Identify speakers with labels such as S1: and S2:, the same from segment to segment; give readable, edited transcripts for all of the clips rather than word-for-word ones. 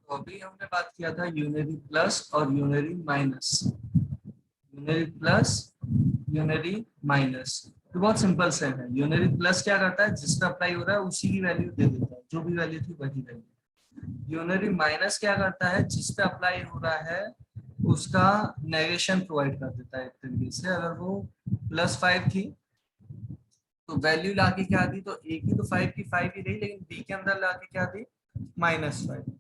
S1: तो अभी हमने बात किया था यूनरी प्लस और unary minus. Unary plus, unary minus, तो बहुत सिंपल से है। यूनरी प्लस क्या करता है, जिस पे अप्लाई हो रहा है उसी की वैल्यू दे देता है, जो भी वैल्यू थी वही वैल्यू। यूनरी माइनस क्या करता है, जिस पे अप्लाई हो रहा है उसका नेगेशन प्रोवाइड कर देता है। एक तरीके से अगर वो +5 थी तो वैल्यू लाके क्या दी, तो ए की तो 5 की 5 ही रही, लेकिन बी के अंदर लाके क्या दी, -5।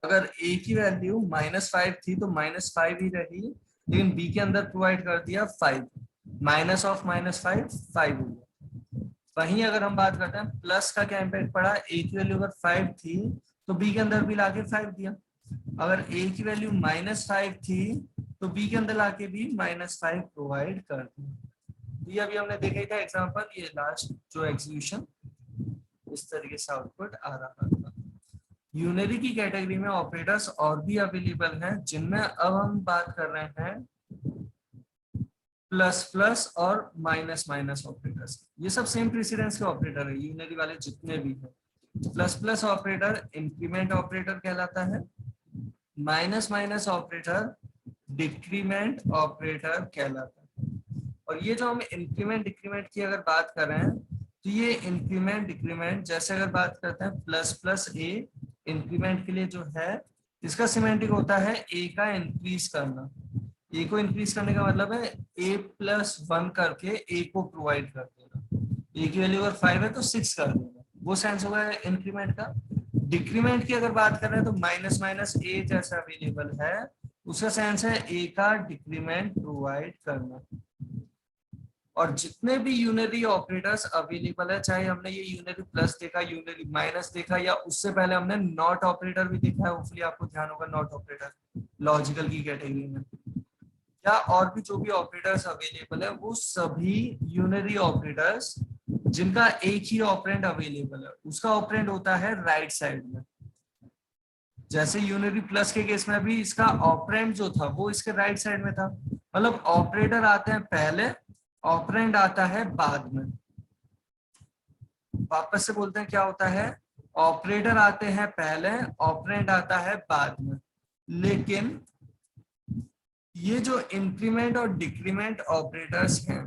S1: अगर ए की वैल्यू -5 थी तो -5 ही रही, लेकिन बी के अंदर प्रोवाइड कर दिया 5। माइनस ऑफ -5 5 हो गया। वहीं अगर हम बात करते हैं प्लस का, क्या इम्पैक्ट पड़ा, ए की वैल्यू अगर 5 थी तो बी के अंदर भी लाके 5 दिया। अगर ए की वैल्यू -5 थी तो बी के अंदर लाके भी -5 प्रोवाइड कर दिया। ये अभी हमने देखा ही था एग्जांपल, ये लास्ट जो एग्जीक्यूशन इस तरीके से आउटपुट आ रहा था। यूनरी की कैटेगरी में ऑपरेटर्स और भी अवेलेबल हैं, जिनमें अब हम बात कर रहे हैं प्लस प्लस और माइनस माइनस ऑपरेटर्स। ये सब सेम प्रेसिडेंस के ऑपरेटर है, यूनरी वाले जितने भी हैं। Plus plus operator increment operator कहलाता है, minus minus operator decrement operator कहलाता है। और ये जो हम इंक्रीमेंट डिक्रीमेंट की अगर बात कर रहे हैं, तो ये इंक्रीमेंट डिक्रीमेंट जैसे अगर बात करते हैं प्लस प्लस ए, इंक्रीमेंट के लिए जो है इसका सिमेंटिक होता है ए का इंक्रीज करना। ए को इंक्रीज करने का मतलब है a+1 करके ए को प्रोवाइड कर देना। ए की वैल्यू अगर 5 है तो 6 कर देना, वो सेंस होगा इंक्रीमेंट का। डिक्रीमेंट की अगर बात कर रहे हैं तो माइनस माइनस ए जैसा अवेलेबल है, उसका सेंस है ए का डिक्रीमेंट प्रोवाइड करना। और जितने भी यूनरी ऑपरेटर्स अवेलेबल है, चाहे हमने ये यूनरी प्लस देखा, यूनरी माइनस देखा, या उससे पहले हमने नॉट ऑपरेटर भी देखा है, होपफुली आपको ध्यान होगा नॉट ऑपरेटर लॉजिकल की कैटेगरी में, या और भी जो भी ऑपरेटर्स अवेलेबल है, वो सभी यूनरी ऑपरेटर्स जिनका एक ही ऑपरेंड अवेलेबल है, उसका ऑपरेंड होता है राइट साइड में। जैसे यूनरी प्लस के केस में भी इसका ऑपरेंड जो था वो इसके राइट साइड में था, मतलब ऑपरेटर आते हैं पहले, ऑपरेंड आता है बाद में। वापस से बोलते हैं क्या होता है, ऑपरेटर आते हैं पहले, ऑपरेंड आता है बाद में। लेकिन ये जो इंक्रीमेंट और डिक्रीमेंट ऑपरेटर्स हैं,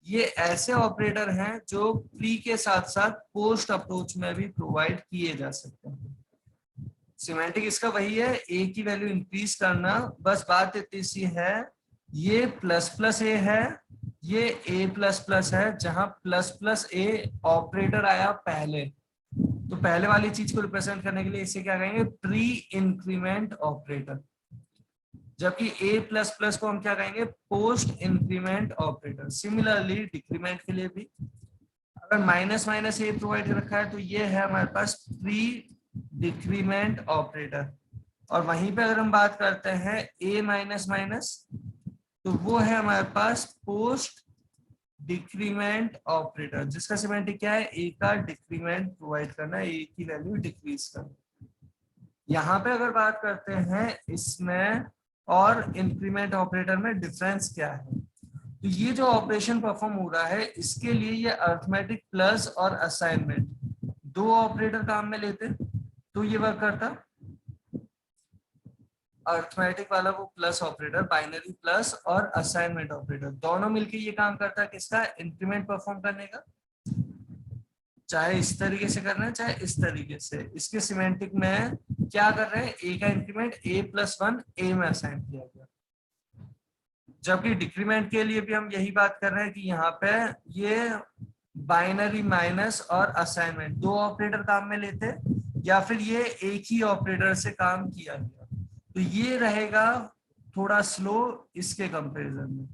S1: ये ऐसे ऑपरेटर हैं जो प्री के साथ साथ पोस्ट अप्रोच में भी प्रोवाइड किए जा सकते हैं। सिमेंटिक इसका वही है, ए की वैल्यू इंक्रीज करना, बस बात इतनी सी है, ये प्लस प्लस ए है, ये ए प्लस प्लस है, जहां प्लस प्लस ए ऑपरेटर आया पहले, तो पहले वाली चीज को रिप्रेजेंट करने के लिए इसे क्या कहेंगे, प्री इंक्रीमेंट ऑपरेटर। जबकि ए प्लस प्लस को हम क्या कहेंगे, post increment operator. Similarly decrement के लिए भी अगर माइनस माइनस ए प्रोवाइड रखा है तो ये है हमारे पास प्री डिक्रीमेंट ऑपरेटर। और वहीं पे अगर हम बात करते हैं ए माइनस माइनस, तो वो है हमारे पास पोस्ट डिक्रीमेंट ऑपरेटर, जिसका सिमेंटिक क्या है, ए का डिक्रीमेंट प्रोवाइड करना, ए की वैल्यू डिक्रीज करना। यहाँ पे अगर बात करते हैं इसमें और इंक्रीमेंट ऑपरेटर में डिफरेंस क्या है, तो ये जो ऑपरेशन परफॉर्म हो रहा है इसके लिए ये अरिथमेटिक प्लस और असाइनमेंट दो ऑपरेटर काम में लेते, तो ये वर्क करता। अरिथमेटिक वाला वो प्लस ऑपरेटर, बाइनरी प्लस और असाइनमेंट ऑपरेटर दोनों मिलके ये काम करता है किसका, इंक्रीमेंट परफॉर्म करने का। चाहे इस तरीके से कर रहे हैं चाहे इस तरीके से, इसके सिमेंटिक में क्या कर रहे हैं, ए का इंक्रीमेंट a+1 ए में असाइन किया गया। जबकि डिक्रीमेंट के लिए भी हम यही बात कर रहे हैं कि यहाँ पे ये बाइनरी माइनस और असाइनमेंट दो ऑपरेटर काम में लेते, या फिर ये एक ही ऑपरेटर से काम किया गया, तो ये रहेगा थोड़ा स्लो इसके कंपैरिजन में।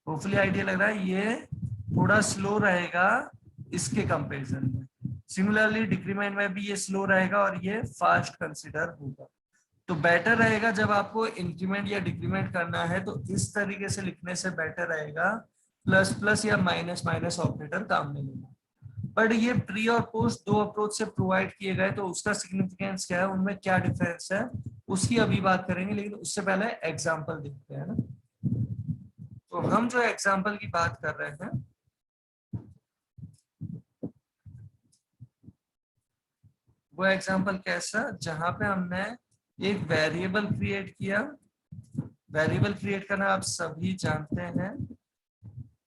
S1: होपफुली आइडिया लग रहा है, ये थोड़ा स्लो रहेगा इसके कंपैरिजन में। सिमिलरली डिक्रीमेंट में भी ये स्लो रहेगा और ये फास्ट कंसिडर होगा। तो बेटर रहेगा जब आपको इंक्रीमेंट या डिक्रीमेंट करना है तो इस तरीके से लिखने से बेटर रहेगा, प्लस प्लस या माइनस माइनस ऑपरेटर काम में लेना। बट ये प्री और पोस्ट दो अप्रोच से प्रोवाइड किए गए, तो उसका सिग्निफिकेंस क्या है, उनमें क्या डिफरेंस है, उसकी अभी बात करेंगे, लेकिन उससे पहले एग्जाम्पल देखते हैं ना। तो हम जो एग्जाम्पल की बात कर रहे हैं, वो एग्जांपल कैसा, जहां पे हमने एक वेरिएबल क्रिएट किया। वेरिएबल क्रिएट करना आप सभी जानते हैं।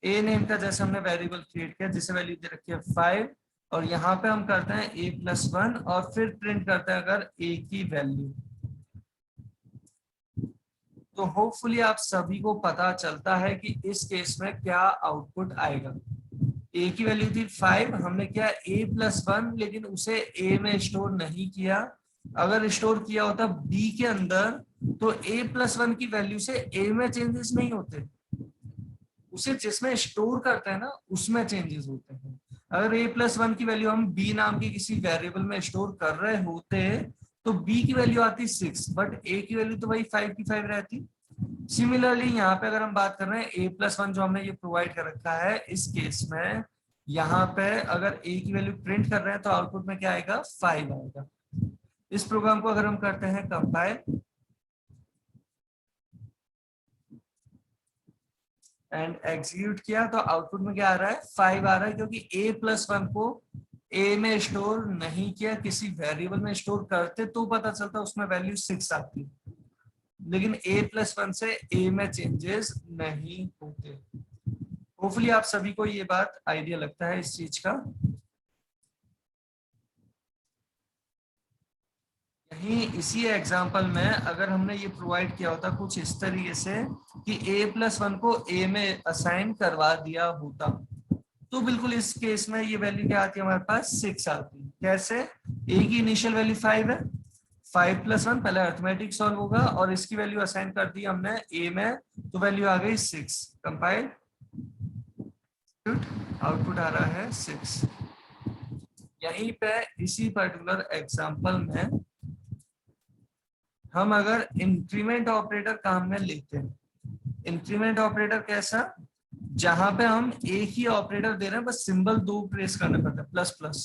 S1: ए नेम का जैसे हमने वेरिएबल क्रिएट किया जिसे वैल्यू दे रखी है 5, और यहाँ पे हम करते हैं a+1 और फिर प्रिंट करते हैं अगर a की वैल्यू। तो होपफुली आप सभी को पता चलता है कि इस केस में क्या आउटपुट आएगा। a की वैल्यू थी 5, हमने किया a+1, लेकिन उसे a में स्टोर नहीं किया। अगर स्टोर किया होता b के अंदर तो a+1 की वैल्यू से a में चेंजेस नहीं होते, उसे जिसमें स्टोर करते हैं ना उसमें चेंजेस होते हैं। अगर a+1 की वैल्यू हम b नाम के किसी वेरिएबल में स्टोर कर रहे होते तो b की वैल्यू आती 6, बट a की वैल्यू तो वही 5 की 5 रहती। सिमिलरली यहाँ पे अगर हम बात कर रहे हैं a+1 जो हमने ये प्रोवाइड कर रखा है, इस केस में यहाँ पे अगर a की वैल्यू प्रिंट कर रहे हैं तो आउटपुट में क्या आएगा, 5 आएगा। इस प्रोग्राम को अगर हम करते हैं कंपाइल एंड एग्जीक्यूट किया तो आउटपुट में क्या आ रहा है, 5 आ रहा है, क्योंकि a+1 को a में स्टोर नहीं किया, किसी वेरिएबल में स्टोर करते तो पता चलता उसमें वैल्यू 6 आती, लेकिन a+1 से a में चेंजेस नहीं होते। होपफुली आप सभी को ये बात आइडिया लगता है इस चीज का। यहीं इसी एग्जांपल में अगर हमने ये प्रोवाइड किया होता कुछ इस तरीके से कि a+1 को a में असाइन करवा दिया होता, तो बिल्कुल इस केस में ये वैल्यू क्या आती है, हमारे पास 6 आती है। कैसे, a की इनिशियल वैल्यू 5 है, 5+1 पहले अर्थमेटिक सॉल्व होगा और इसकी वैल्यू असाइन कर दी हमने a में, तो वैल्यू आ गई 6। कंपाइल, आउटपुट आ रहा है 6। यहीं पे इसी पर्टिकुलर एग्जांपल में हम अगर इंक्रीमेंट ऑपरेटर काम में लेते हैं, इंक्रीमेंट ऑपरेटर कैसा, जहां पे हम एक ही ऑपरेटर दे रहे हैं, बस सिंबल 2 प्रेस करने पड़ते हैं, प्लस प्लस।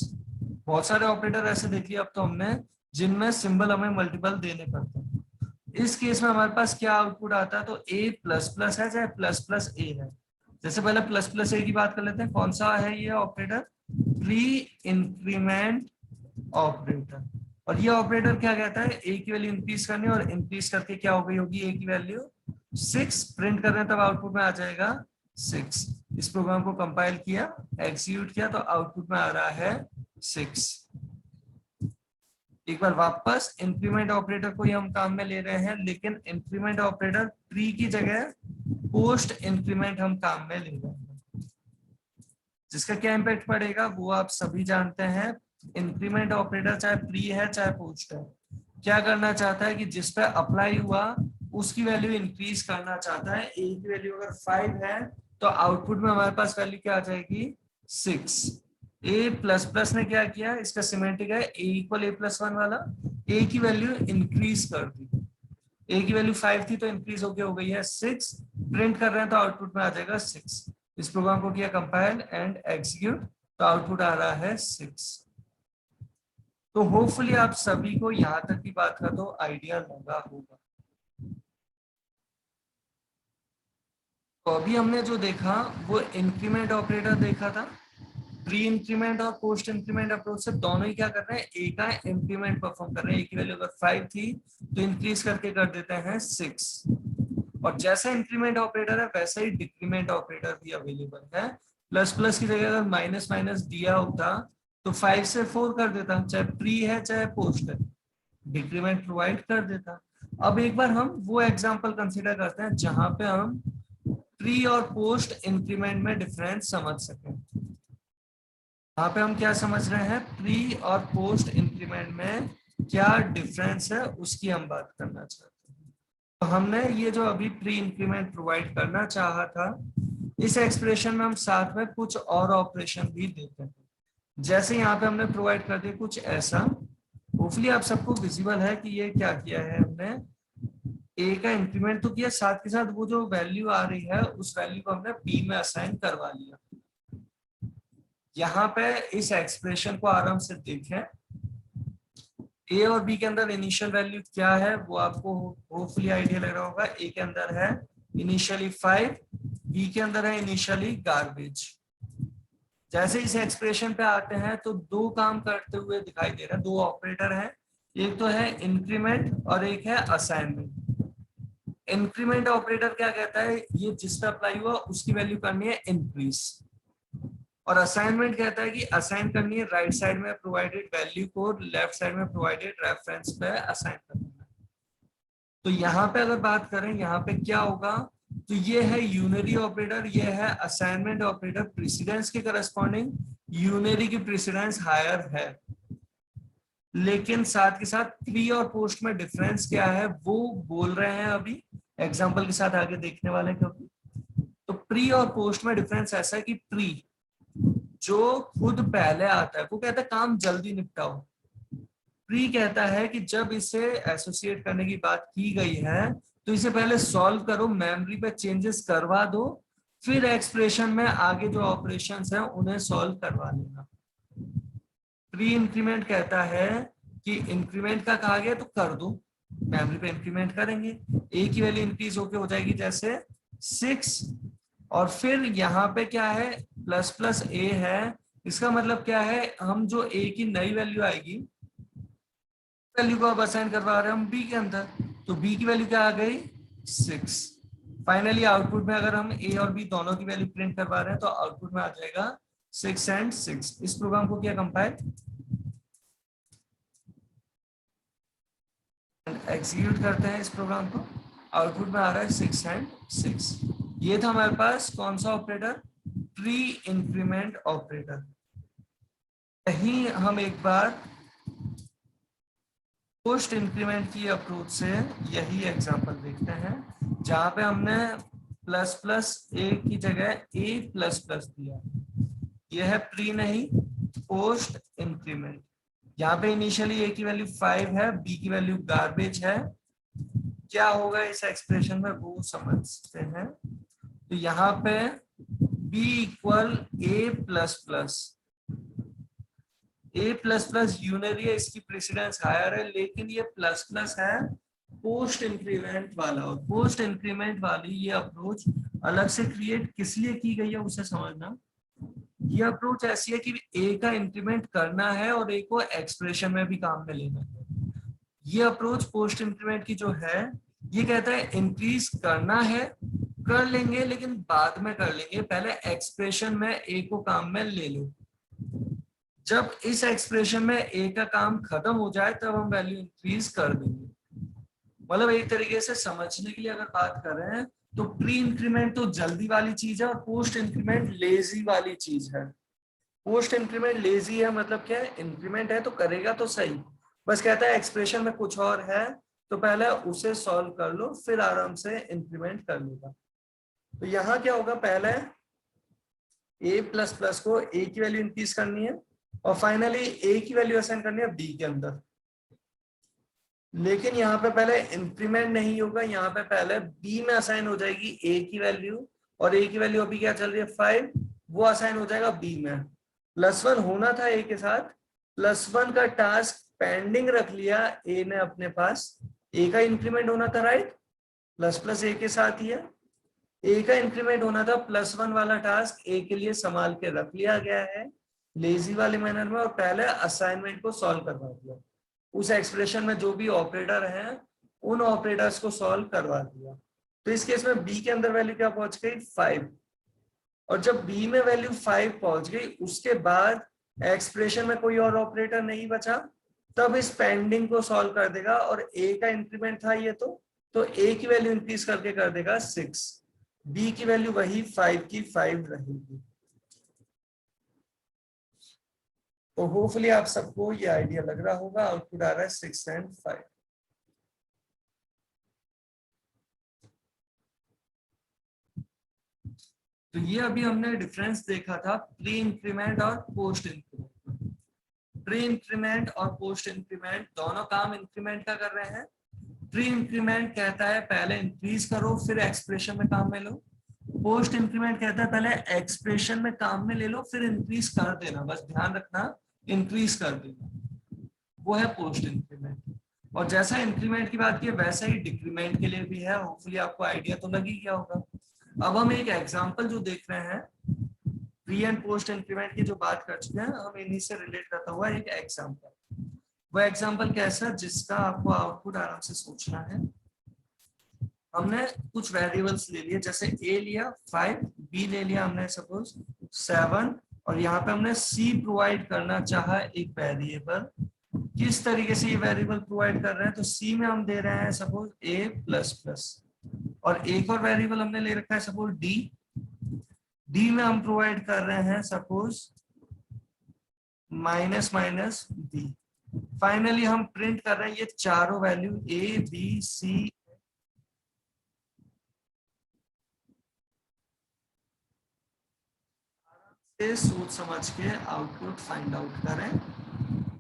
S1: बहुत सारे ऑपरेटर ऐसे देख लिया अब तो हमने जिनमें सिंबल हमें मल्टीपल देने पड़ते हैं। इस केस में हमारे पास क्या आउटपुट आता है, तो a++ है चाहे ++a है। जैसे पहले ++a की बात कर लेते हैं, कौन सा है ये ऑपरेटर, प्री इंक्रीमेंट ऑपरेटर। और ये ऑपरेटर क्या कहता है, a की वैल्यू इंक्रीज करनी, और इंक्रीज करके क्या हो गई होगी a की वैल्यू 6, प्रिंट कर रहे हैं तब आउटपुट में आ जाएगा 6। इस प्रोग्राम को कंपाइल किया, एग्जीक्यूट किया, तो आउटपुट में आ रहा है 6। एक बार वापस इंक्रीमेंट ऑपरेटर को ही हम काम में ले रहे हैं, लेकिन इंक्रीमेंट ऑपरेटर प्री की जगह पोस्ट इंक्रीमेंट हम काम में ले रहे हैं, जिसका क्या इम्पैक्ट पड़ेगा वो आप सभी जानते हैं। इंक्रीमेंट ऑपरेटर चाहे प्री है चाहे पोस्ट है, क्या करना चाहता है कि जिस पे अप्लाई हुआ उसकी वैल्यू इंक्रीज करना चाहता है। ए की वैल्यू अगर 5 है तो आउटपुट में हमारे पास वैल्यू क्या आ जाएगी, 6। a++ ने क्या किया, इसका सिमेंटिक है a=a+1 वाला, a की वैल्यू इंक्रीज कर दी। a की वैल्यू 5 थी तो इंक्रीज होके हो गई है 6, प्रिंट कर रहे हैं तो आउटपुट में आ जाएगा 6। इस प्रोग्राम को किया कंपाइल एंड एग्जीक्यूट, तो आउटपुट आ रहा है 6। तो होपफुली आप सभी को यहाँ तक की बात का तो आइडिया लगा होगा। तो अभी हमने जो देखा वो इंक्रीमेंट ऑपरेटर देखा था। प्री इंक्रीमेंट और पोस्ट इंक्रीमेंट अप्रोच से दोनों ही क्या कर रहे हैं, ए का इंक्रीमेंट परफॉर्म कर रहे हैं। ए की वैल्यू अगर 5 थी तो इंक्रीज करके कर देते हैं 6। और जैसा इंक्रीमेंट ऑपरेटर है वैसा ही डिक्रीमेंट ऑपरेटर भी अवेलेबल है। प्लस प्लस की जगह अगर माइनस माइनस दिया होता तो 5 से 4 कर देता, चाहे प्री है चाहे पोस्ट है, डिक्रीमेंट प्रोवाइड कर देता। अब एक बार हम वो एग्जांपल कंसीडर करते हैं जहां पे हम प्री और पोस्ट इंक्रीमेंट में डिफरेंस समझ सकें। यहाँ पे हम क्या समझ रहे हैं, प्री और पोस्ट इंक्रीमेंट में क्या डिफरेंस है उसकी हम बात करना चाहते हैं। तो हमने ये जो अभी प्री इंक्रीमेंट प्रोवाइड करना चाहा था, इस एक्सप्रेशन में हम साथ में कुछ और ऑपरेशन भी देते हैं। जैसे यहाँ पे हमने प्रोवाइड कर दिया कुछ ऐसा, होपफुली आप सबको विजिबल है कि ये क्या किया है हमने, ए का इंक्रीमेंट तो किया, साथ के साथ वो जो वैल्यू आ रही है उस वैल्यू को हमने बी में असाइन करवा लिया। यहाँ पे इस एक्सप्रेशन को आराम से देखें, ए और बी के अंदर इनिशियल वैल्यू क्या है वो आपको होपफुली आइडिया लग रहा होगा। ए के अंदर है इनिशियली 5, बी के अंदर है इनिशियली गार्बेज। जैसे इस एक्सप्रेशन पे आते हैं तो दो काम करते हुए दिखाई दे रहे हैं, दो ऑपरेटर हैं, एक तो है इंक्रीमेंट और एक है असाइनमेंट। इंक्रीमेंट ऑपरेटर क्या कहता है, ये जिस पे अप्लाई हुआ उसकी वैल्यू करनी है इंक्रीज, और असाइनमेंट कहता है कि असाइन करनी है राइट साइड में प्रोवाइडेड वैल्यू को लेफ्ट साइड में प्रोवाइडेड रेफरेंस पे असाइन करना है। तो यहाँ पे अगर बात करें यहाँ पे क्या होगा, तो ये है यूनरी ऑपरेटर, ये है असाइनमेंट ऑपरेटर। प्रेसिडेंस के करस्पॉन्डिंग यूनरी की प्रेसिडेंस हायर है, लेकिन साथ के साथ प्री और पोस्ट में डिफरेंस क्या है वो बोल रहे हैं अभी, एग्जांपल के साथ आगे देखने वाले हैं। क्योंकि तो प्री और पोस्ट में डिफरेंस ऐसा है कि प्री जो खुद पहले आता है वो कहता है काम जल्दी निपटाओ। प्री कहता है कि जब इसे एसोसिएट करने की बात की गई है तो इसे पहले सॉल्व करो, मेमोरी पे चेंजेस करवा दो, फिर एक्सप्रेशन में आगे जो ऑपरेशंस हैं उन्हें सॉल्व करवा लेना। प्री इंक्रीमेंट कहता है कि इंक्रीमेंट का कहा गया तो कर दो, मेमोरी पे इंक्रीमेंट करेंगे, ए की वैल्यू इंक्रीज होके हो जाएगी जैसे 6, और फिर यहाँ पे क्या है प्लस प्लस ए है, इसका मतलब क्या है हम जो ए की नई वैल्यू आएगी वैल्यू को अब असाइन करवा रहे हैं हम बी के अंदर, तो बी की वैल्यू क्या आ गई 6। फाइनली आउटपुट में अगर हम ए और बी दोनों की वैल्यू प्रिंट करवा रहे हैं तो आउटपुट में आ जाएगा 6 and 6। इस प्रोग्राम को किया कंपाइल, एग्जीक्यूट करते हैं इस प्रोग्राम को, आउटपुट में आ रहा है 6 and 6। ये था हमारे पास कौन सा ऑपरेटर, प्री इंक्रीमेंट ऑपरेटर। यही हम एक बार पोस्ट इंक्रीमेंट की अप्रोच से यही एग्जांपल देखते हैं, जहां पे हमने प्लस प्लस ए की जगह ए प्लस प्लस दिया। यह है प्री नहीं पोस्ट इंक्रीमेंट। यहाँ पे इनिशियली ए की वैल्यू 5 है, बी की वैल्यू गार्बेज है। क्या होगा इस एक्सप्रेशन में वो समझते हैं। तो यहाँ पे b इक्वल ए प्लस प्लस, ए प्लस प्लस यूनरी है, इसकी प्रेसिडेंस हायर है, लेकिन ये प्लस प्लस है पोस्ट इंक्रीमेंट वाला, और पोस्ट इंक्रीमेंट वाली ये अप्रोच अलग से क्रिएट किस लिए की गई है उसे समझना। ये अप्रोच ऐसी है कि ए का इंक्रीमेंट करना है और ए को एक्सप्रेशन में भी काम में लेना है। ये अप्रोच पोस्ट इंक्रीमेंट की जो है ये कहता है इंक्रीज करना है कर लेंगे लेकिन बाद में कर लेंगे, पहले एक्सप्रेशन में ए को काम में ले लो, जब इस एक्सप्रेशन में ए का काम खत्म हो जाए तब हम वैल्यू इंक्रीज कर देंगे। मतलब एक तरीके से समझने के लिए अगर बात कर रहे हैं तो प्री इंक्रीमेंट तो जल्दी वाली चीज है और पोस्ट इंक्रीमेंट लेजी वाली चीज है। पोस्ट इंक्रीमेंट लेजी है मतलब क्या है, इंक्रीमेंट है तो करेगा तो सही, बस कहता है एक्सप्रेशन में कुछ और है तो पहले उसे सॉल्व कर लो फिर आराम से इंक्रीमेंट कर लेगा। तो यहाँ क्या होगा, पहले ए प्लस प्लस को ए की वैल्यू इंक्रीज करनी है और फाइनली ए की वैल्यू असाइन करनी है बी के अंदर, लेकिन यहाँ पे पहले इंक्रीमेंट नहीं होगा, यहाँ पे पहले बी में असाइन हो जाएगी ए की वैल्यू, और ए की वैल्यू अभी क्या चल रही है 5, वो असाइन हो जाएगा बी में। +1 होना था ए के साथ, +1 का टास्क पेंडिंग रख लिया ए ने अपने पास, ए का इंक्रीमेंट होना था राइट, प्लस प्लस ए के साथ ही है, ए का इंक्रीमेंट होना था, +1 वाला टास्क ए के लिए संभाल के रख लिया गया है लेजी वाले मैनर में, और पहले असाइनमेंट को सॉल्व करवा दिया, उस एक्सप्रेशन में जो भी ऑपरेटर हैं उन ऑपरेटर्स को सॉल्व करवा दिया। तो इस केस में बी के अंदर वैल्यू क्या पहुंच गई 5, और जब बी में वैल्यू 5 पहुंच गई उसके बाद एक्सप्रेशन में कोई और ऑपरेटर नहीं बचा, तब इस पेंडिंग को सॉल्व कर देगा, और ए का इंक्रीमेंट था ये तो ए की वैल्यू इंक्रीज करके कर देगा 6, बी की वैल्यू वही 5 की 5 रहेगी। तो होपफुली आप सबको ये आइडिया लग रहा होगा। आउटपुट आ रहा है 6 and 5। तो ये अभी हमने डिफरेंस देखा था प्री इंक्रीमेंट और पोस्ट इंक्रीमेंट। प्री इंक्रीमेंट और पोस्ट इंक्रीमेंट दोनों काम इंक्रीमेंट का कर रहे हैं। प्री इंक्रीमेंट कहता है पहले इंक्रीज करो फिर एक्सप्रेशन में काम में लो, पोस्ट इंक्रीमेंट कहता है पहले एक्सप्रेशन में काम में ले लो फिर इंक्रीज कर देना, बस ध्यान रखना इंक्रीज कर देना, वो है पोस्ट इंक्रीमेंट। और जैसा इंक्रीमेंट की बात की वैसा ही डिक्रीमेंट के लिए भी है। होपफुली आपको आइडिया तो लग ही गया होगा। अब हम एक एग्जांपल जो देख रहे हैं प्री एंड पोस्ट इंक्रीमेंट की जो बात कर चुके हैं हम, इन्हीं से रिलेट करता हुआ एक एग्जांपल। वो एग्जांपल कैसा, जिसका आपको आउटपुट आराम से सोचना है। हमने कुछ वेरिएबल्स ले लिए, जैसे ए लिया 5, बी ले लिया हमने सपोज 7, और यहाँ पे हमने सी प्रोवाइड करना चाहा एक वेरिएबल। किस तरीके से ये वेरिएबल प्रोवाइड कर रहे हैं, तो सी में हम दे रहे हैं सपोज ए प्लस प्लस, और एक और वेरिएबल हमने ले रखा है सपोज डी। डी में हम प्रोवाइड कर रहे हैं suppose minus minus b. Finally हम प्रिंट कर रहे हैं ये चारों वैल्यू ए बी सी। सोच समझ के आउटपुट फाइंड आउट करें।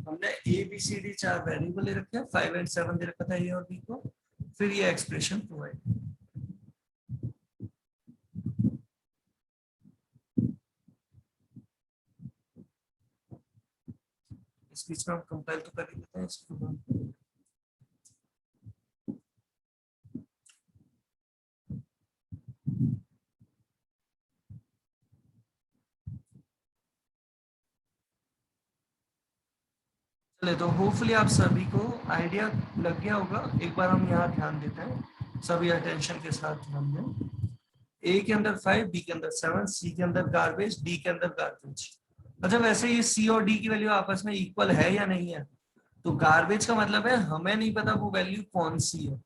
S1: हमने a B C d 4 variable ले रखे हैं, 5 एंड 7 दे रखा था ए और बी को, फिर ये एक्सप्रेशन प्रोवाइड। इस बीच में हम कंपाइल तो कर ही लेते हैं इस प्रोग्राम को। चले तो होपफुली आप सभी को आइडिया लग गया होगा। एक बार हम यहाँ ध्यान देते हैं, सभी अटेंशन के साथ ध्यान दें। ए के अंदर 5, बी के अंदर 7, सी के अंदर गार्बेज, डी के अंदर गार्बेज। अच्छा वैसे ये सी और डी की वैल्यू आपस में इक्वल है या नहीं है, तो गार्बेज का मतलब है हमें नहीं पता वो वैल्यू कौन सी है।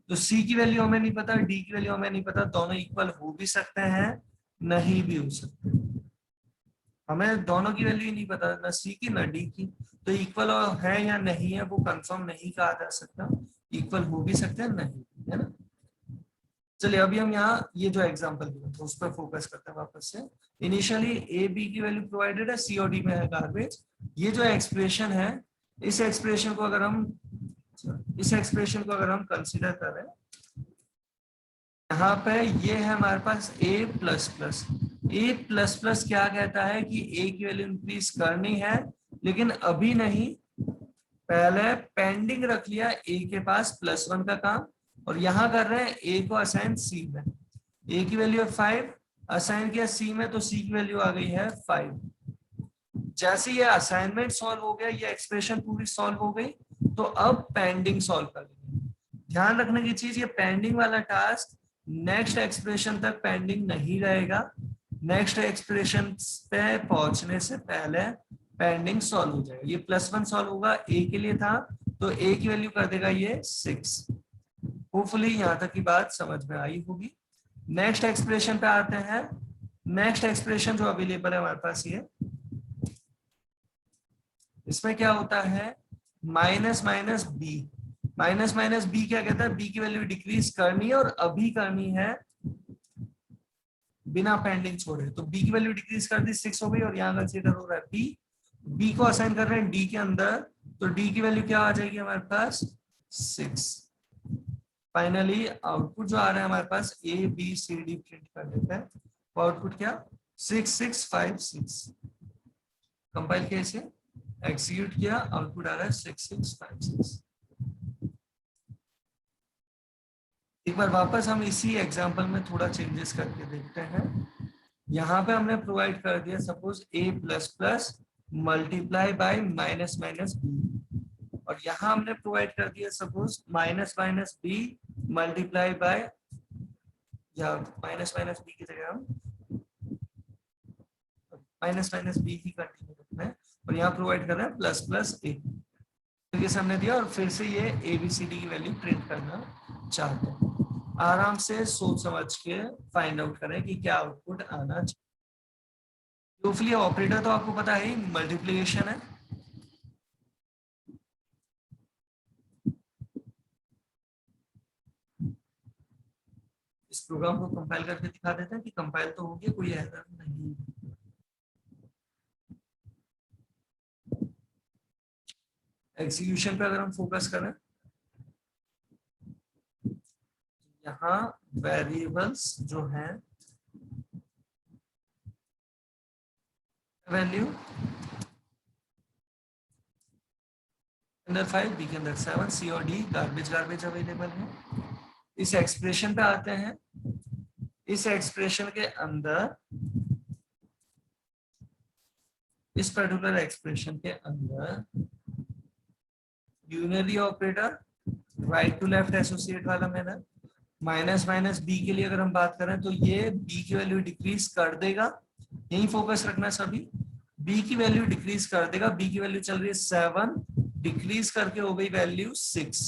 S1: तो सी की वैल्यू हमें नहीं पता, डी की वैल्यू हमें नहीं पता, दोनों इक्वल हो भी सकते हैं नहीं भी हो सकते। हमें दोनों की वैल्यू ही नहीं पता, ना सी की ना डी की, तो इक्वल है या नहीं है वो कंफर्म नहीं कहा जा सकता। इक्वल हो भी सकते हैं नहीं, है ना। चलिए अभी हम यहाँ ये जो एग्जांपल दिया था उस पर फोकस करते हैं वापस से। इनिशियली ए बी की वैल्यू प्रोवाइडेड है, सी और डी में है गार्बेज। ये जो एक्सप्रेशन है, इस एक्सप्रेशन को अगर हम कंसिडर करें, यहाँ पे ये है हमारे पास ए प्लस प्लस। ए प्लस प्लस क्या कहता है कि ए की वैल्यू इंक्रीज करनी है, लेकिन अभी नहीं, पहले पेंडिंग रख लिया ए के पास +1 का काम, और यहाँ कर रहे हैं ए को असाइन सी में। ए की वैल्यू है 5, असाइन किया सी में, तो सी की वैल्यू आ गई है 5। जैसे ये असाइनमेंट सॉल्व हो गया, ये एक्सप्रेशन पूरी सॉल्व हो गई, तो अब पेंडिंग सॉल्व करेंगे। ध्यान रखने की चीज, ये पेंडिंग वाला टास्क नेक्स्ट एक्सप्रेशन तक पेंडिंग नहीं रहेगा। नेक्स्ट एक्सप्रेशन पे पहुंचने से पहले पेंडिंग सॉल्व हो जाएगा। ये +1 सॉल्व होगा, ए के लिए था, तो ए की वैल्यू कर देगा ये 6। होपफुली यहाँ तक की बात समझ में आई होगी। नेक्स्ट एक्सप्रेशन पे आते हैं। नेक्स्ट एक्सप्रेशन जो अवेलेबल है हमारे पास, ये इसमें क्या होता है, minus minus b. Minus minus b क्या कहता है, बी की वैल्यू डिक्रीज करनी है और अभी करनी है बिना पेंडिंग छोड़े। तो बी की वैल्यू डिक्रीज कर दी, 6 हो गई, और यहाँ कंसीडर हो रहा है बी। बी को असाइन कर रहे हैं डी के अंदर, तो डी की वैल्यू क्या आ जाएगी हमारे पास 6। फाइनली आउटपुट जो आ रहा है हमारे पास A B C D print कर देते हैं। तो आउटपुट क्या 6656। कंपाइल किया, इसे एग्जीक्यूट किया, आउटपुट आ रहा है 6656। एक बार वापस हम इसी एग्जांपल में थोड़ा चेंजेस करके देखते हैं। यहाँ पे हमने प्रोवाइड कर दिया suppose a plus plus multiply by minus minus b, और यहाँ हमने प्रोवाइड कर दिया suppose minus minus b multiply by, या माइनस माइनस बी की जगह हम माइनस माइनस बी ही कंटिन्यू रखना है, और यहाँ प्रोवाइड कर रहे हैं प्लस प्लस ए। तरीके से हमने दिया, और फिर से ये ए बी सी डी की वैल्यू प्रिंट करना चाहते हैं। आराम से सोच समझ के फाइंड आउट करें कि क्या आउटपुट आना चाहिए। होपफुली ऑपरेटर तो आपको पता है, मल्टीप्लिकेशन है। इस प्रोग्राम को कंपाइल करके दिखा देते हैं कि कंपाइल तो हो गया, कोई एरर नहीं। एग्जीक्यूशन पे अगर हम फोकस करें, यहाँ वेरिएबल्स जो हैं, वैल्यू अंदर 5, बी के अंदर 7, सी और डी गार्बेज गार्बेज अवेलेबल है। इस एक्सप्रेशन पे आते हैं। इस एक्सप्रेशन के अंदर इस पर्टिकुलर एक्सप्रेशन के अंदर unary operator right to left associate वाला मेथड, माइनस माइनस बी के लिए अगर हम बात करें तो ये बी की वैल्यू डिक्रीज कर देगा, यही फोकस रखना सभी, बी की वैल्यू डिक्रीज कर देगा, बी की वैल्यू चल रही है 7, डिक्रीज करके हो गई वैल्यू 6,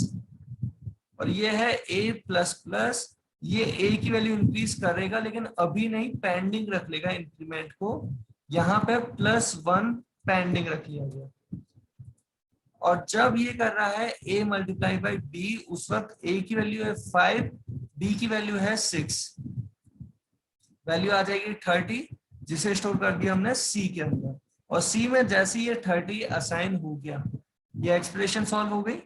S1: और ये है a प्लस प्लस, ये a की वैल्यू इंक्रीज करेगा लेकिन अभी नहीं, पेंडिंग रख लेगा इंक्रीमेंट को, यहाँ पे +1 पेंडिंग रख लिया गया, और जब ये कर रहा है a मल्टीप्लाई बाई b, उस वक्त a की वैल्यू है 5, b की वैल्यू है 6, वैल्यू आ जाएगी 30, जिसे स्टोर कर दिया हमने c के अंदर, और c में जैसे ये 30 असाइन हो गया, ये एक्सप्रेशन सॉल्व हो गई।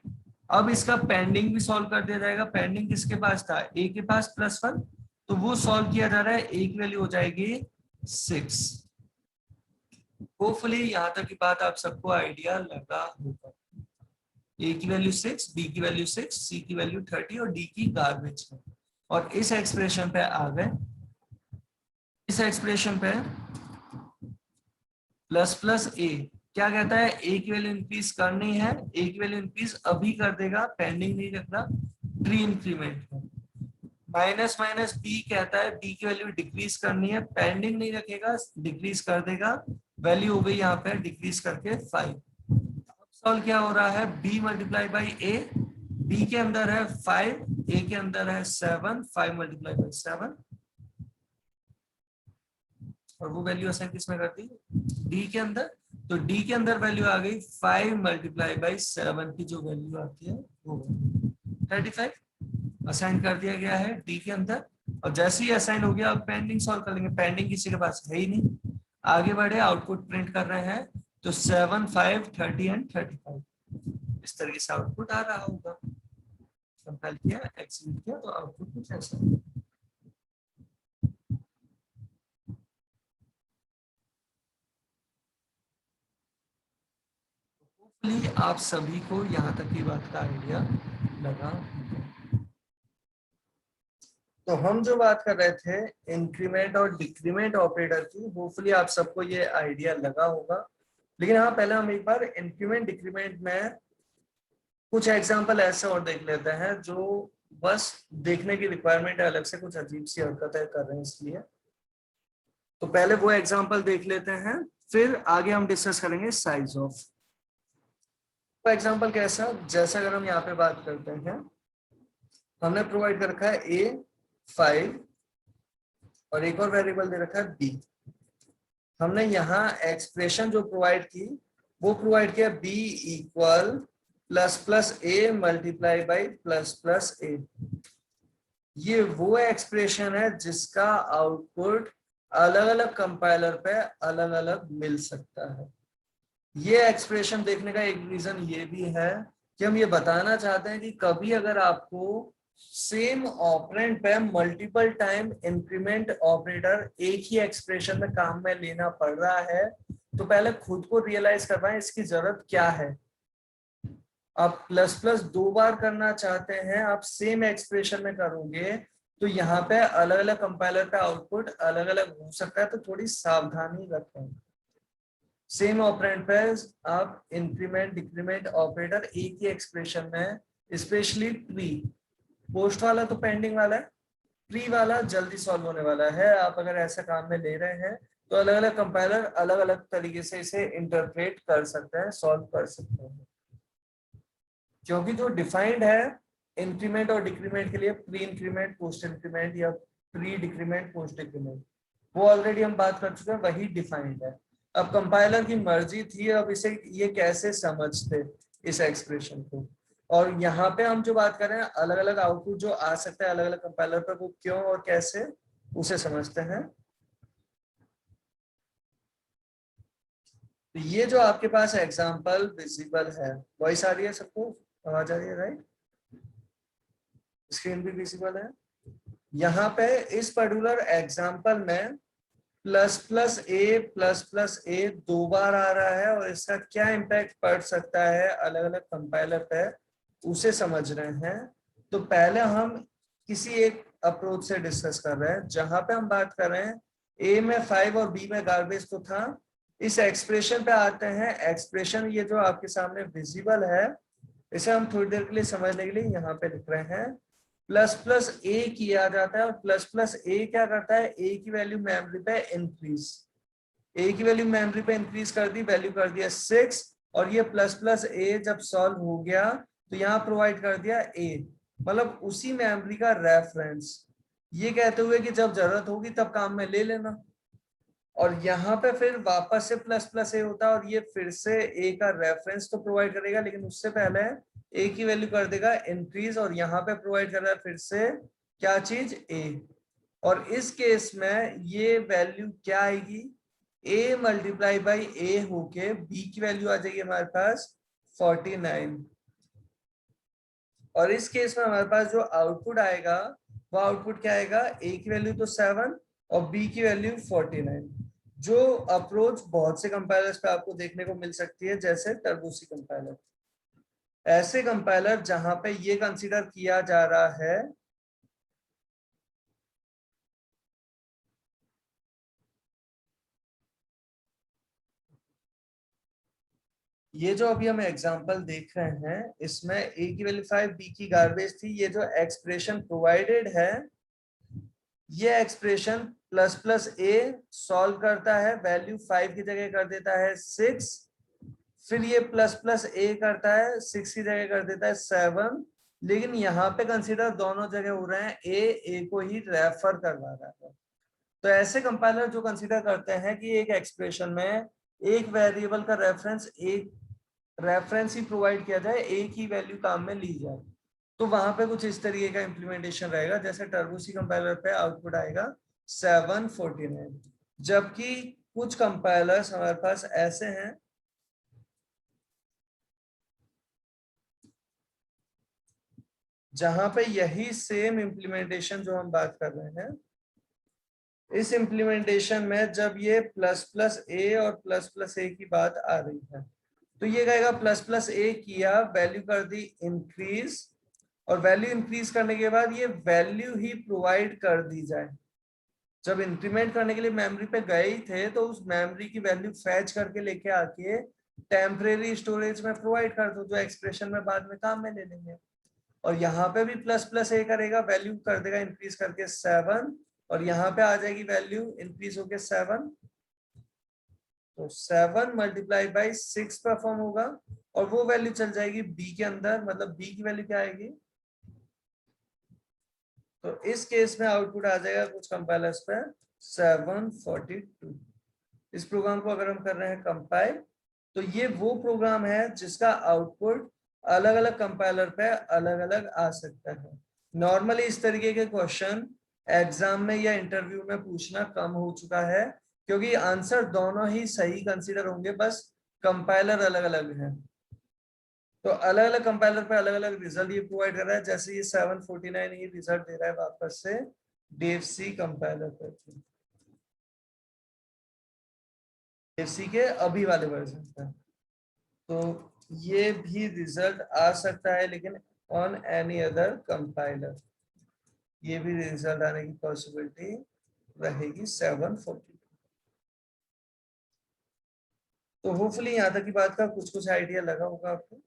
S1: अब इसका पेंडिंग भी सॉल्व कर दिया जाएगा, पेंडिंग किसके पास था, a के पास +1, तो वो सॉल्व किया जा रहा है, a की वैल्यू हो जाएगी 6। होपफुली यहाँ तक की बात आप सबको आइडिया लगा होगा। a की वैल्यू 6, b की वैल्यू 6, c की वैल्यू 30 और d की गार्बेज है। और इस एक्सप्रेशन पे आ गए, इस एक्सप्रेशन पे प्लस प्लस a क्या कहता है, a की वैल्यू इंक्रीज करनी है, a की वैल्यू इंक्रीज अभी कर देगा, पेंडिंग नहीं रखना, प्री इंक्रीमेंट है। माइनस माइनस b कहता है b की वैल्यू डिक्रीज करनी है, पेंडिंग नहीं रखेगा, डिक्रीज कर देगा, वैल्यू हो गई यहाँ पे डिक्रीज करके 5। सॉल्व क्या हो रहा है, b multiply by a, b के अंदर है 5, a के अंदर है 7, 5 मल्टीप्लाई बाई 7, और वो वैल्यू असाइन किसमें कर दी, d के अंदर, तो d के अंदर वैल्यू आ गई 5 मल्टीप्लाई बाई 7 की जो वैल्यू आती है वो 35 असाइन कर दिया गया है d के अंदर। और जैसे ही असाइन हो गया, अब पेंडिंग सॉल्व कर लेंगे, पेंडिंग किसी के पास है ही नहीं, आगे बढ़े, आउटपुट प्रिंट कर रहे हैं, तो 7, 5, 30 एंड 35 इस तरीके से आउटपुट आ रहा होगा। कंपाइल किया, एक्सीक्यूट किया, तो आउटपुट कुछ ऐसा है। आप सभी को यहाँ तक की बात का आइडिया लगा। तो हम जो बात कर रहे थे इंक्रीमेंट और डिक्रीमेंट ऑपरेटर की, होपफुली आप सबको ये आइडिया लगा होगा। लेकिन हाँ, पहले हम एक बार इंक्रीमेंट डिक्रीमेंट में कुछ एग्जांपल ऐसे और देख लेते हैं जो बस देखने की रिक्वायरमेंट है, अलग से कुछ अजीब सी हरकतें कर रहे हैं इसलिए। तो पहले वो एग्जांपल देख लेते हैं, फिर आगे हम डिस्कस करेंगे साइज ऑफ। तो एग्जांपल कैसा, जैसे अगर हम यहाँ पे बात करते हैं, हमने प्रोवाइड कर रखा है a5 और एक और वेरिएबल दे रखा है b। हमने यहाँ एक्सप्रेशन जो प्रोवाइड की, वो प्रोवाइड किया b equal plus plus a multiply by plus plus a। ये वो एक्सप्रेशन है जिसका आउटपुट अलग अलग कंपाइलर पे अलग अलग मिल सकता है। ये एक्सप्रेशन देखने का एक रीजन ये भी है कि हम ये बताना चाहते हैं कि कभी अगर आपको सेम ऑपरेंड पे मल्टीपल टाइम इंक्रीमेंट ऑपरेटर एक ही एक्सप्रेशन में काम में लेना पड़ रहा है, तो पहले खुद को रियलाइज करवाएं इसकी जरूरत क्या है। आप प्लस प्लस 2 बार करना चाहते हैं, आप सेम एक्सप्रेशन में करोगे तो यहाँ पे अलग अलग कंपाइलर का आउटपुट अलग अलग हो सकता है, तो थोड़ी सावधानी रखें। सेम ऑपरेंड पे आप इंक्रीमेंट डिक्रीमेंट ऑपरेटर एक ही एक्सप्रेशन में, स्पेशली प्री, पोस्ट वाला तो पेंडिंग वाला है, प्री वाला जल्दी सॉल्व होने वाला है। आप अगर ऐसा काम में ले रहे हैं तो अलग अलग कंपाइलर अलग अलग तरीके से इसे इंटरप्रेट कर सकते हैं, सॉल्व कर सकते हैं, क्योंकि जो डिफाइंड है इंक्रीमेंट और डिक्रीमेंट के लिए, प्री इंक्रीमेंट पोस्ट इंक्रीमेंट या प्री डिक्रीमेंट पोस्ट डिक्रीमेंट, वो ऑलरेडी हम बात कर चुके हैं, वही डिफाइंड है। अब कंपाइलर की मर्जी थी अब इसे ये कैसे समझते इस एक्सप्रेशन को, और यहाँ पे हम जो बात कर रहे हैं अलग अलग आउटपुट जो आ सकता है अलग अलग कंपाइलर पर, वो क्यों और कैसे उसे समझते हैं। तो ये जो आपके पास एग्जांपल विजिबल है, वॉइस आ रही है सबको, आवाज आ रही है राइट, स्क्रीन भी विजिबल है। यहाँ पे इस पर्टिकुलर एग्जांपल में प्लस प्लस ए 2 बार आ रहा है, और इसका क्या इम्पैक्ट पड़ सकता है अलग अलग कंपाइलर पे, उसे समझ रहे हैं। तो पहले हम किसी एक अप्रोच से डिस्कस कर रहे हैं, जहां पे हम बात कर रहे हैं ए में 5 और बी में गार्बेज तो था, इस एक्सप्रेशन पे आते हैं। एक्सप्रेशन ये जो आपके सामने विजिबल है, इसे हम थोड़ी देर के लिए समझने के लिए यहाँ पे लिख रहे हैं। प्लस प्लस ए किया जाता है और प्लस प्लस ए क्या करता है, ए की वैल्यू मेमोरी पे इंक्रीज, ए की वैल्यू मेमोरी पे इंक्रीज कर दी, वैल्यू कर दिया 6, और ये प्लस प्लस ए जब सॉल्व हो गया तो यहाँ प्रोवाइड कर दिया ए, मतलब उसी मेमोरी का रेफरेंस, ये कहते हुए कि जब जरूरत होगी तब काम में ले लेना। और यहाँ पे फिर वापस से प्लस प्लस ए होता है और ये फिर से ए का रेफरेंस तो प्रोवाइड करेगा, लेकिन उससे पहले ए की वैल्यू कर देगा इंक्रीज, और यहाँ पे प्रोवाइड कर रहा है फिर से क्या चीज, ए। और इस केस में ये वैल्यू क्या आएगी, a मल्टीप्लाई बाई ए होके b की वैल्यू आ जाएगी हमारे पास 49। और इस केस में हमारे पास जो आउटपुट आएगा वो आउटपुट क्या आएगा, a की वैल्यू तो 7 और b की वैल्यू 49। जो अप्रोच बहुत से कंपाइलर्स पे आपको देखने को मिल सकती है, जैसे टर्बोसी कंपाइलर, ऐसे कंपाइलर जहां पे ये कंसीडर किया जा रहा है ये जो अभी हम एग्जांपल देख रहे हैं, इसमें a की वैल्यू 5, b की गार्बेज थी। ये जो एक्सप्रेशन प्रोवाइडेड है, ये expression plus plus A solve करता है, वैल्यू 5 की जगह कर देता है 6, फिर ये प्लस प्लस ए करता है 6 की जगह कर देता है 7, लेकिन यहाँ पे कंसीडर दोनों जगह हो रहे हैं, ए को ही रेफर करवा रहा है। तो ऐसे कंपाइलर जो कंसीडर करते हैं कि एक एक्सप्रेशन में एक वेरिएबल का रेफरेंस ही प्रोवाइड किया जाए, एक ही वैल्यू काम में ली जाए, तो वहां पे कुछ इस तरीके का इंप्लीमेंटेशन रहेगा। जैसे टर्बोसी कंपाइलर पे आउटपुट आएगा 749, जबकि कुछ कंपाइलर्स हमारे पास ऐसे हैं जहां पे यही सेम इंप्लीमेंटेशन जो हम बात कर रहे हैं, इस इंप्लीमेंटेशन में जब ये प्लस प्लस ए और प्लस प्लस ए की बात आ रही है, तो ये कहेगा प्लस प्लस ए किया, वैल्यू कर दी इंक्रीज, और वैल्यू इंक्रीज करने के बाद ये वैल्यू ही प्रोवाइड कर दी जाए। जब इंक्रीमेंट करने के लिए मेमोरी पे गए ही थे, तो उस मेमोरी की वैल्यू फैच करके लेके आके टेम्परेरी स्टोरेज में प्रोवाइड कर दो, जो एक्सप्रेशन में बाद में काम में ले लेंगे। और यहाँ पे भी प्लस प्लस ए करेगा, वैल्यू कर देगा इंक्रीज करके 7, और यहाँ पे आ जाएगी वैल्यू इंक्रीज होके 7, तो 7 मल्टीप्लाई बाई 6 परफॉर्म होगा, और वो वैल्यू चल जाएगी बी के अंदर, मतलब बी की वैल्यू क्या आएगी, तो इस केस में आउटपुट आ जाएगा कुछ कंपाइलर्स पे 742। इस प्रोग्राम को अगर हम कर रहे हैं कंपाइल, तो ये वो प्रोग्राम है जिसका आउटपुट अलग अलग कंपाइलर पे अलग अलग आ सकता है। नॉर्मली इस तरीके के क्वेश्चन एग्जाम में या इंटरव्यू में पूछना कम हो चुका है, क्योंकि आंसर दोनों ही सही कंसीडर होंगे, बस कंपाइलर अलग अलग है। तो अलग अलग कंपाइलर पे अलग अलग रिजल्ट ये प्रोवाइड कर रहा है। जैसे ये 749 ये रिजल्ट दे रहा है वापस से डेवसी कंपाइलर पर, डेवसी के अभी वाले वर्जन पर, तो ये भी रिजल्ट आ सकता है, लेकिन ऑन एनी अदर कंपाइलर ये भी रिजल्ट आने की पॉसिबिलिटी रहेगी 742। तो होपफुली यहाँ तक की बात का कुछ कुछ आइडिया लगा होगा आपको।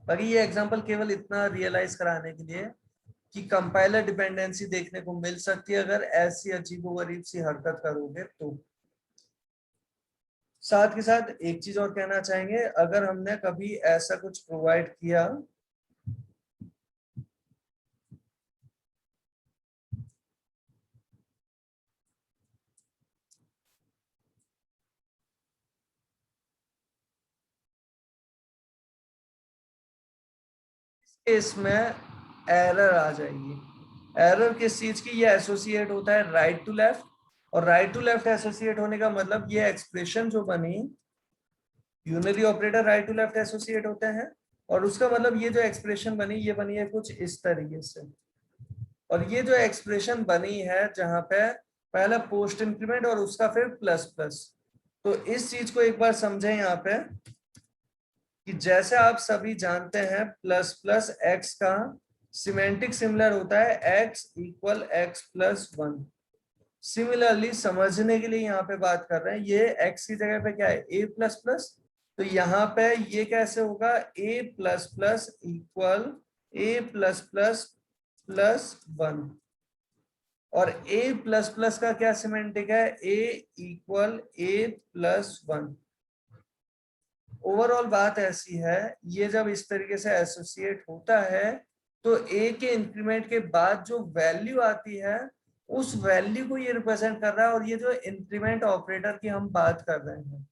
S1: बाकी ये एग्जांपल केवल इतना रियलाइज कराने के लिए कि कंपाइलर डिपेंडेंसी देखने को मिल सकती है अगर ऐसी अजीबोगरीब सी हरकत करोगे तो। साथ के साथ एक चीज और कहना चाहेंगे, अगर हमने कभी ऐसा कुछ प्रोवाइड किया इसमें एरर आ जाएगी। एरर किस चीज की, ये एसोसिएट होता है राइट टू लेफ्ट, और राइट टू लेफ्ट एसोसिएट होने का मतलब ये एक्सप्रेशन जो बनी, unary operator right to left associate होते हैं, और उसका मतलब ये जो एक्सप्रेशन बनी ये बनी है कुछ इस तरीके से। और ये जो एक्सप्रेशन बनी है जहां पे पहला पोस्ट इंक्रीमेंट और उसका फिर प्लस प्लस, तो इस चीज को एक बार समझें यहाँ पे कि जैसे आप सभी जानते हैं प्लस प्लस एक्स का सिमेंटिक सिमिलर होता है x equal x plus 1। Similarly समझने के लिए यहाँ पे बात कर रहे हैं, ये x की जगह पे क्या है a प्लस प्लस, तो यहाँ पे ये कैसे होगा a plus plus equal a plus plus plus 1, और a प्लस प्लस का क्या सिमेंटिक है a equal a plus 1। Overall बात ऐसी है, ये जब इस तरीके से एसोसिएट होता है तो a के इंक्रीमेंट के बाद जो वैल्यू आती है उस वैल्यू को ये रिप्रेजेंट कर रहा है, और ये जो इंक्रीमेंट ऑपरेटर की हम बात कर रहे हैं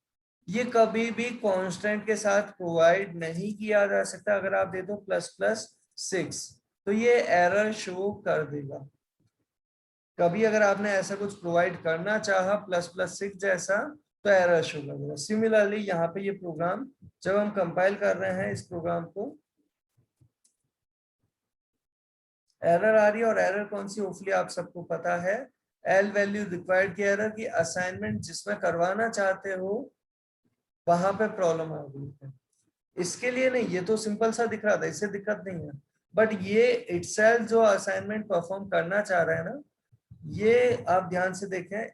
S1: ये कभी भी कांस्टेंट के साथ प्रोवाइड नहीं किया जा सकता। अगर आप दे दो प्लस प्लस 6 तो ये एरर शो कर देगा। कभी अगर आपने ऐसा कुछ प्रोवाइड करना चाहा प्लस प्लस 6 जैसा तो एरर शो कर देगा। सिमिलरली यहाँ पे ये प्रोग्राम जब हम कंपाइल कर रहे हैं इस प्रोग्राम को, एरर आ रही है, और एरर कौन सी होपफुली आप सबको पता है, एल वैल्यू रिक्वायर्ड की एरर की असाइनमेंट जिसमें करवाना चाहते हो वहां पे प्रॉब्लम आ गई है। इसके लिए नहीं, ये तो सिंपल सा दिख रहा था, इससे दिक्कत नहीं है, बट ये इटसेल्फ जो असाइनमेंट परफॉर्म करना चाह रहे हैं ना, ये आप ध्यान से देखें